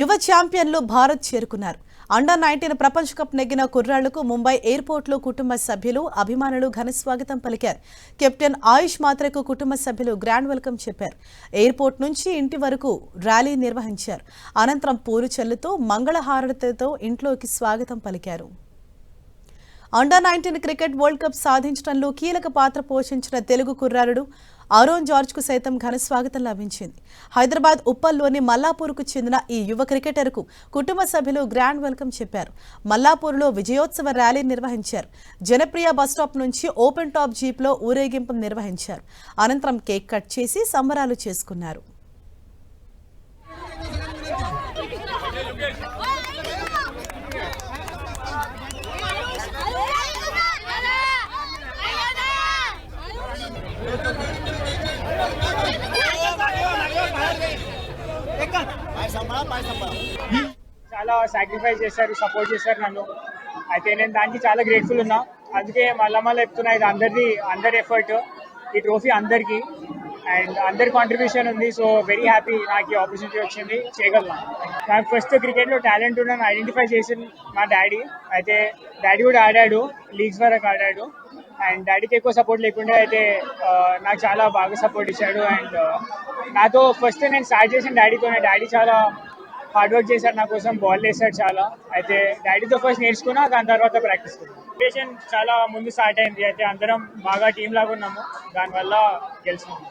యువ ఛాంపియన్లు భారత్ చేరుకున్నారు. అండర్ 19 ప్రపంచ కప్ నెగ్గిన కుర్రాళ్లకు ముంబై ఎయిర్పోర్ట్లో కుటుంబ సభ్యులు, అభిమానులు ఘన స్వాగతం పలికారు. కెప్టెన్ ఆయుష్ మాత్రకు కుటుంబ సభ్యులు గ్రాండ్ వెల్కమ్ చెప్పారు. ఎయిర్పోర్ట్ నుంచి ఇంటి వరకు ర్యాలీ నిర్వహించారు. అనంతరం పూరుచెల్లుతో మంగళహారతితో ఇంట్లోకి స్వాగతం పలికారు. అండర్ 19 క్రికెట్ వరల్డ్ కప్ సాధించడంలో కీలక పాత్ర పోషించిన తెలుగు కుర్రారుడు ఆరోన్ జార్జ్కు సైతం ఘన స్వాగతం లభించింది. హైదరాబాద్ ఉప్పల్లోని మల్లాపూర్కు చెందిన ఈ యువ క్రికెటర్కు కుటుంబ సభ్యులు గ్రాండ్ వెల్కమ్ చెప్పారు. మల్లాపూర్లో విజయోత్సవ ర్యాలీ నిర్వహించారు. జనప్రియ బస్టాప్ నుంచి ఓపెన్ టాప్ జీప్లో ఊరేగింపు నిర్వహించారు. అనంతరం కేక్ కట్ చేసి సంబరాలు చేసుకున్నారు. చాలా సాక్రిఫైస్ చేశారు, సపోర్ట్ చేశారు నన్ను. అయితే నేను దానికి చాలా గ్రేట్ఫుల్ ఉన్నా. అందుకే మళ్ళా చెప్తున్నా, ఇది అందరి ఎఫర్ట్. ఈ ట్రోఫీ అందరికి అండ్ అందరి కాంట్రిబ్యూషన్ ఉంది. సో వెరీ హ్యాపీ నాకు ఈ ఆపర్చునిటీ వచ్చింది, చేయగలను. నాకు ఫస్ట్ క్రికెట్లో టాలెంట్ ఉందని ఐడెంటిఫై చేసింది మా డాడీ. అయితే డాడీ కూడా ఆడాడు, లీగ్స్ వరకు ఆడాడు. అండ్ డాడీకి ఎక్కువ సపోర్ట్ లేకుండా అయితే నాకు చాలా బాగా సపోర్ట్ ఇచ్చాడు. అండ్ నాతో ఫస్ట్ నేను స్టార్ట్ చేసిన డాడీతోనే. డాడీ చాలా హార్డ్ వర్క్ చేశాడు నా కోసం, బాల్ వేసాడు చాలా. అయితే డాడీతో ఫస్ట్ నేర్చుకున్నా, దాని తర్వాత ప్రాక్టీస్ చాలా ముందు స్టార్ట్ అయింది. అయితే అందరం బాగా టీం లాగా ఉన్నాము, దానివల్ల గెలిచినాము.